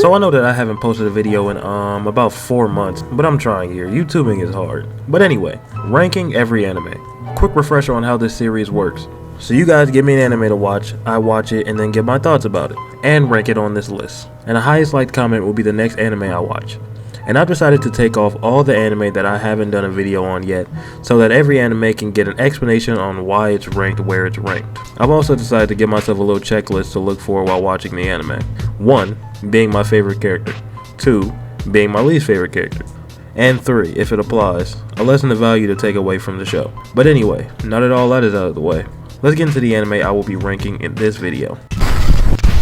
So I know that I haven't posted a video in about 4 months, but I'm trying here. YouTubing is hard. But anyway, ranking every anime. Quick refresher on how this series works. So you guys give me an anime to watch, I watch it and then give my thoughts about it, and rank it on this list. And the highest liked comment will be the next anime I watch. And I've decided to take off all the anime that I haven't done a video on yet, so that every anime can get an explanation on why it's ranked where it's ranked. I've also decided to give myself a little checklist to look for while watching the anime. 1. Being my favorite character. 2. Being my least favorite character. And 3, if it applies, a lesson of value to take away from the show. But anyway, now that all that is out of the way, let's get into the anime I will be ranking in this video.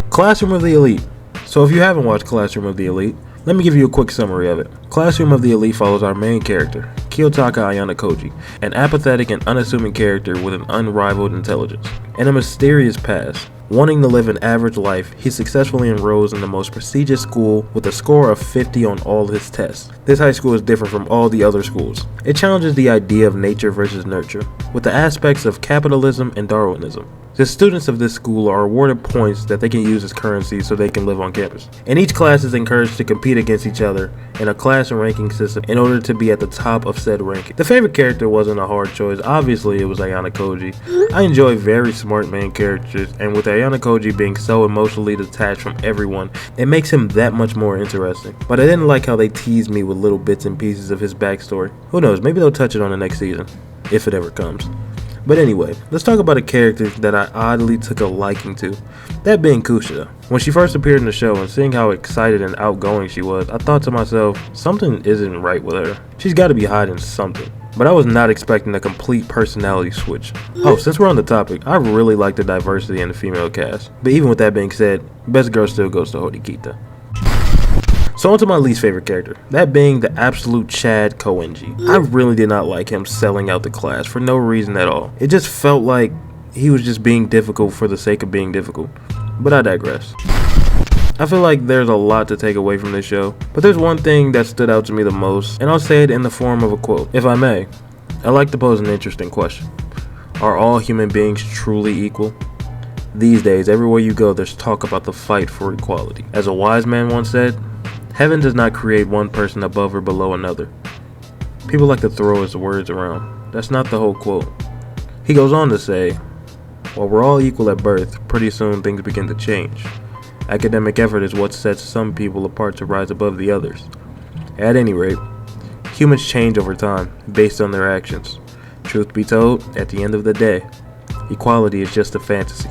Classroom of the Elite. So if you haven't watched Classroom of the Elite, let me give you a quick summary of it. Classroom of the Elite follows our main character, Kiyotaka Ayano Koji, an apathetic and unassuming character with an unrivaled intelligence and a mysterious past. Wanting to live an average life, he successfully enrolls in the most prestigious school with a score of 50 on all his tests. This high school is different from all the other schools. It challenges the idea of nature versus nurture, with the aspects of capitalism and Darwinism. The students of this school are awarded points that they can use as currency so they can live on campus. And each class is encouraged to compete against each other in a class ranking system in order to be at the top of said ranking. The favorite character wasn't a hard choice. Obviously it was Ayano Koji. I enjoy very smart main characters, and with Ayano Koji being so emotionally detached from everyone, it makes him that much more interesting. But I didn't like how they teased me with little bits and pieces of his backstory. Who knows, maybe they'll touch it on the next season, if it ever comes. But anyway, let's talk about a character that I oddly took a liking to, that being Kushida. When she first appeared in the show and seeing how excited and outgoing she was, I thought to myself, something isn't right with her. She's got to be hiding something. But I was not expecting a complete personality switch. Oh, since we're on the topic, I really like the diversity in the female cast. But even with that being said, best girl still goes to Horikita. So on to my least favorite character, that being the absolute Chad Koenji. I really did not like him selling out the class for no reason at all. It just felt like he was just being difficult for the sake of being difficult. But I digress. I feel like there's a lot to take away from this show, but there's one thing that stood out to me the most, and I'll say it in the form of a quote. If I may, I'd like to pose an interesting question. Are all human beings truly equal? These days, everywhere you go, there's talk about the fight for equality. As a wise man once said, heaven does not create one person above or below another. People like to throw his words around. That's not the whole quote. He goes on to say, while we're all equal at birth, pretty soon things begin to change. Academic effort is what sets some people apart to rise above the others. At any rate, humans change over time based on their actions. Truth be told, at the end of the day, equality is just a fantasy.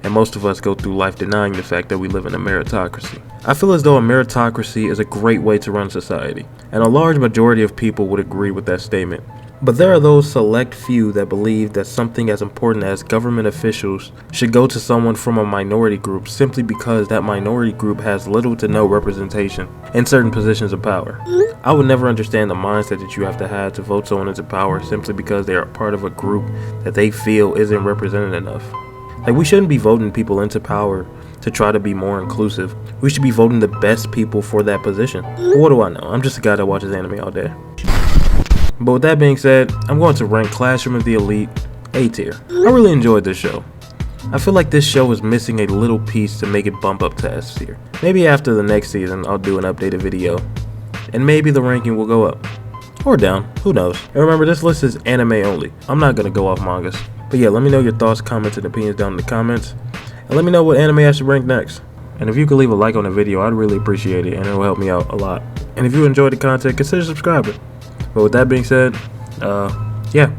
And most of us go through life denying the fact that we live in a meritocracy. I feel as though a meritocracy is a great way to run society, and a large majority of people would agree with that statement. But there are those select few that believe that something as important as government officials should go to someone from a minority group simply because that minority group has little to no representation in certain positions of power. I would never understand the mindset that you have to vote someone into power simply because they are part of a group that they feel isn't represented enough. Like, we shouldn't be voting people into power to try to be more inclusive. We should be voting the best people for that position. But what do I know? I'm just a guy that watches anime all day. But with that being said, I'm going to rank Classroom of the Elite A tier. I really enjoyed this show. I feel like this show is missing a little piece to make it bump up to S tier. Maybe after the next season, I'll do an updated video, and maybe the ranking will go up. Or down, who knows. And remember, this list is anime only. I'm not going to go off mangas. But yeah, let me know your thoughts, comments, and opinions down in the comments. And let me know what anime I should rank next. And if you could leave a like on the video, I'd really appreciate it, and it will help me out a lot. And if you enjoyed the content, consider subscribing. But with that being said, yeah.